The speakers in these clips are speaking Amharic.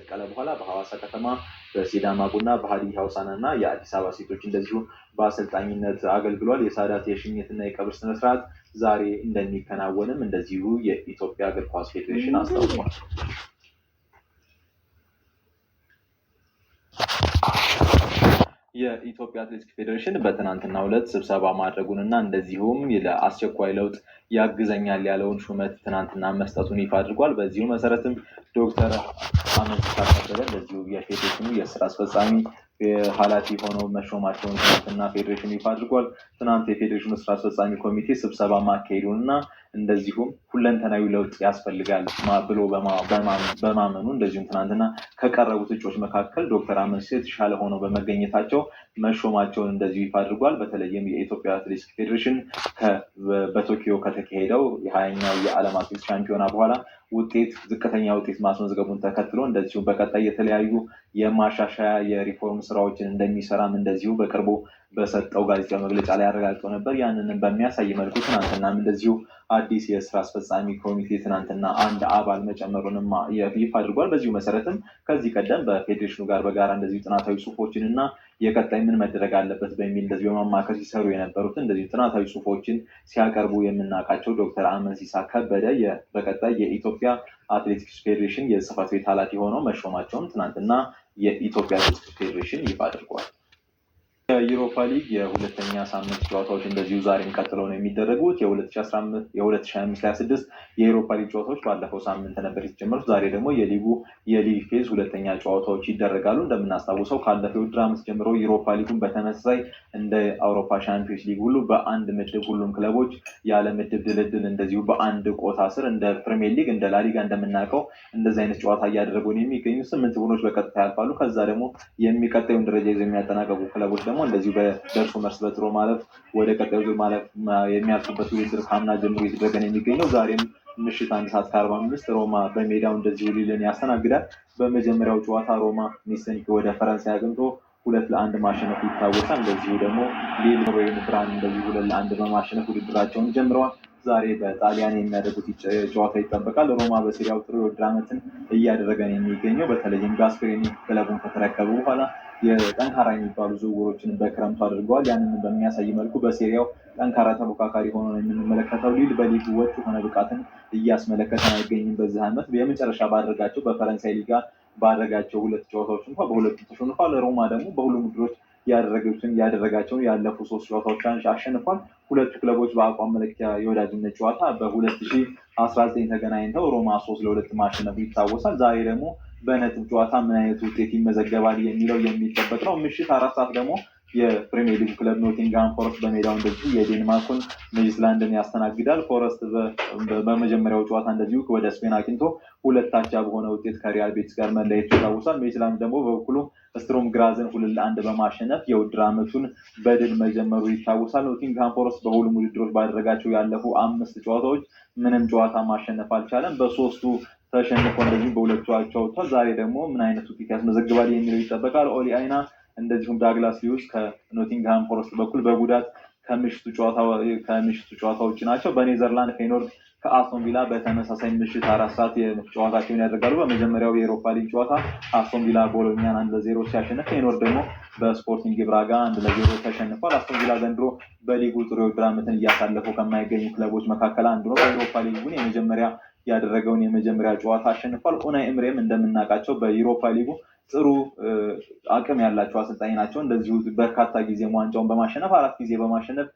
ከተቀላቀለ በኋላ በሐዋሳ ከተማ በሲዳማ ቡና፣ በሀዲያ ሆሳዕናና የአዲስ አበባ ሴቶች እንደዚሁ በአሰልጣኝነት አገልግሏል። የሳዳት የሽኝትና የቀብር ስነስርዓት ዛሬ እንደሚከናወንም እንደዚሁ የኢትዮጵያ እግር ኳስ ፌዴሬሽን አስታውቋል። የኢትዮጵያ አትሌቲክስ ፌዴሬሽን በትናንትናው ዕለት ስብሰባ ማድረጉንና እንደዚሁም ለአስቸኳይ ለውጥ ያግዘኛል ያለውን ሹመት ትናንትና መስጠቱን ይፋ አድርጓል። በዚሁ መሰረትም ዶክተር አመንሲሳ ከበደ እንደዚሁ የፌዴሬሽኑ የስራ አስፈጻሚ ኃላፊ ሆነው መሾማቸውን ትናንትና ፌዴሬሽኑ ይፋ አድርጓል። ትናንት የፌዴሬሽኑ ስራ አስፈጻሚ ኮሚቴ ስብሰባ ማካሄዱንና እንደዚሁም ሁለንተናዊ ለውጥ ያስፈልጋል ብሎ በማመኑ እንደዚሁም ትናንትና ከቀረቡት እጩዎች መካከል ዶክተር አመንሲሳ የተሻለ ሆነው በመገኘታቸው መሾማቸውን እንደዚሁ ይፋ አድርጓል። በተለይም የኢትዮጵያ አትሌቲክስ ፌዴሬሽን በቶኪዮ ከተካሄደው የ20ኛው የዓለም አትሌቲክስ ሻምፒዮና በኋላ ዝቅተኛ ውጤት ማስመዝገቡን ተከትሎ እንደዚሁ በቀጣይ የተለያዩ የማሻሻያ የሪፎርም ስራዎችን እንደሚሰራም እንደዚሁ በቅርቡ በሰጠው ጋዜጣዊ መግለጫ ላይ አረጋግጠው ነበር። ያንንም በሚያሳይ መልኩ ትናንትናም እንደዚሁ አዲስ የስራ አስፈጻሚ ኮሚቴ ትናንትና አንድ አባል መጨመሩንም ይፋ አድርጓል። በዚሁ መሰረትም ከዚህ ቀደም በፌዴሬሽኑ ጋር በጋራ እንደዚሁ ጥናታዊ ጽሁፎችን እና የቀጣይ ምን መደረግ አለበት በሚል እንደዚሁ በማማከር ሲሰሩ የነበሩትን እንደዚሁ ጥናታዊ ጽሁፎችን ሲያቀርቡ የምናውቃቸው ዶክተር አመንሲሳ ከበደ በቀጣይ የኢትዮጵያ አትሌቲክስ ፌዴሬሽን የጽህፈት ቤት ኃላፊ ሆነው መሾማቸውን ትናንትና የኢትዮጵያ አትሌቲክስ ፌዴሬሽን ይፋ አድርጓል። የዩሮፓ ሊግ የሁለተኛ ሳምንት ጨዋታዎች እንደዚሁ ዛሬም ቀጥለው ነው የሚደረጉት። የ2025/26 የዩሮፓ ሊግ ጨዋታዎች ባለፈው ሳምንት ነበር የተጀመሩት። ዛሬ ደግሞ የሊግ ፌዝ ሁለተኛ ጨዋታዎች ይደረጋሉ። እንደምናስታውሰው ካለፈው ውድድር ዓመት ጀምሮ ዩሮፓ ሊጉን በተመሳሳይ እንደ አውሮፓ ሻምፒዮንስ ሊግ ሁሉ በአንድ ምድብ ሁሉም ክለቦች ያለ ምድብ ድልድል እንደዚሁ በአንድ ቆታ ስር እንደ ፕሪሚየር ሊግ እንደ ላሊጋ እንደምናውቀው እንደዚህ አይነት ጨዋታ እያደረጉ ነው የሚገኙ። 8 ቡድኖች በቀጥታ ያልፋሉ። ከዛ ደግሞ የሚቀጣዩን ደረጃ ይዘው የሚያጠናቀቁ ክለቦች ደግሞ እንደዚሁ በደርሶ መልስ በጥሎ ማለፍ ወደ ቀጣዩ ዙር ማለፍ የሚያልፉበት ውድድር ከአምና ጀምሮ እየተደረገ ነው የሚገኘው። ዛሬም ምሽት 1:45 ሮማ በሜዳው እንደዚሁ ሊልን ያስተናግዳል። በመጀመሪያው ጨዋታ ሮማ ኒስን ወደ ፈረንሳይ አግኝቶ 2-1 ማሸነፍ ይታወሳል። እንደዚሁ ደግሞ ሊል ወይም ብራን እንደዚሁ 2-1 በማሸነፍ ውድድራቸውን ጀምረዋል። ዛሬ በጣሊያን የሚያደርጉት ጨዋታ ይጠበቃል። ሮማ በሴሪያው ጥሩ የውድድር ዓመትን እያደረገ ነው የሚገኘው። በተለይም ጋስፔሪኒ ክለቡን ከተረከቡ በኋላ የጠንካራ የሚባሉ ዝውውሮችን በክረምቱ አድርገዋል። ያንን በሚያሳይ መልኩ በሴሪያው ጠንካራ ተፎካካሪ ሆኖ ነው የምንመለከተው። ሊል በሊጉ ወጥ የሆነ ብቃትን እያስመለከተ አይገኝም። በዚህ ዓመት የመጨረሻ ባደረጋቸው በፈረንሳይ ሊጋ ባደረጋቸው 2 ጨዋታዎች እንኳን በሁለቱ ተሸንፏል። ሮማ ደግሞ በሁሉም ውድድሮች ያደረጋቸውን ያለፉ 3 ጨዋታዎች አሸንፏል። ሁለቱ ክለቦች በአቋም መለኪያ የወዳጅነት ጨዋታ በ2019 ተገናኝተው ሮማ 3-2 ማሸነፉ ይታወሳል። ዛሬ ደግሞ በነጥብ ጨዋታ ምን አይነት ውጤት ይመዘገባል የሚለው የሚጠበቅ ነው። ምሽት 4 ሰዓት ደግሞ የፕሪሚየር ሊግ ክለብ ኖቲንግሃም ፎረስት በሜዳው እንደዚሁ የዴንማርኩን ሜጅላንድን ያስተናግዳል። ፎረስት በመጀመሪያው ጨዋታ እንደዚሁ ወደ ስፔን አቅንቶ 2-1 በሆነ ውጤት ከሪያል ቤቲስ ጋር መለያየቱ ይታወሳል። ሜጅላንድ ደግሞ በበኩሉ ስትሮም ግራዝን 2-1 በማሸነፍ የውድድር ዓመቱን በድል መጀመሩ ይታወሳል። ኖቲንግሃም ፎረስት በሁሉም ውድድሮች ባደረጋቸው ያለፉ 5 ጨዋታዎች ምንም ጨዋታ ማሸነፍ አልቻለም። በ3ቱ ተሸንፎ እንደዚሁ በ2ቱ አቻ ወጥቷል። ዛሬ ደግሞ ምን አይነት ውጤት ያስመዘግባል የሚለው ይጠበቃል። ኦሊ አይና እንደዚሁም ዳግላስ ሊዩስ ከኖቲንግሃም ፎረስት በኩል በጉዳት ከምሽቱ ጨዋታ ውጭ ናቸው። በኔዘርላንድ ፌኖርድ ከአስቶን ቪላ በተመሳሳይ ምሽት 4 ሰዓት ጨዋታቸውን ያደርጋሉ። በመጀመሪያው የአውሮፓ ሊግ ጨዋታ አስቶን ቪላ ቦሎኛን 1-0 ሲያሸንፍ፣ ፌኖርድ ደግሞ በስፖርቲንግ ብራጋ 1-0 ተሸንፏል። አስቶን ቪላ ዘንድሮ በሊጉ ጥሩ የውድድር ዓመትን እያሳለፉ ከማይገኙ ክለቦች መካከል አንዱ ነው። በአውሮፓ ሊጉን ያደረገውን የመጀመሪያ ጨዋታ አሸንፏል። ኡናይ ኤምሬም እንደምናውቃቸው በዩሮፓ ሊጉ ጥሩ አቅም ያላቸው አሰልጣኝ ናቸው። እንደዚሁ በርካታ ጊዜ ዋንጫውን በማሸነፍ 4 ጊዜ በማሸነፍ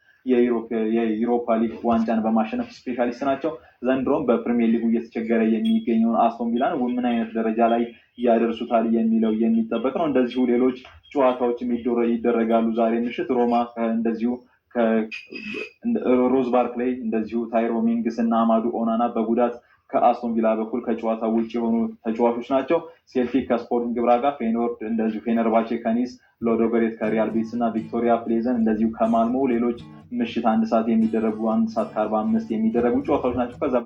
የዩሮፓ ሊግ ዋንጫን በማሸነፍ ስፔሻሊስት ናቸው። ዘንድሮም በፕሪሚየር ሊጉ እየተቸገረ የሚገኘውን አስቶን ቪላን ምን አይነት ደረጃ ላይ ያደርሱታል የሚለው የሚጠበቅ ነው። እንደዚሁ ሌሎች ጨዋታዎችም ይደረጋሉ። ዛሬ ምሽት ሮማ እንደዚሁ ሮዝ ባርክሌይ እንደዚሁ ታይሮ ሚንግስ እና አማዱ ኦናና በጉዳት ከአስቶን ቪላ በኩል ከጨዋታ ውጭ የሆኑ ተጫዋቾች ናቸው። ሴልቲክ ከስፖርቲንግ ብራጋ፣ ፌኖርድ እንደዚሁ ፌነርባቼ ከኒስ፣ ሎዶጎሬት ከሪያል ቤቲስ እና ቪክቶሪያ ፕሌዘን እንደዚሁ ከማልሞ ሌሎች ምሽት 1 ሰዓት የሚደረጉ 1:45 የሚደረጉ ጨዋታዎች ናቸው። ከዛ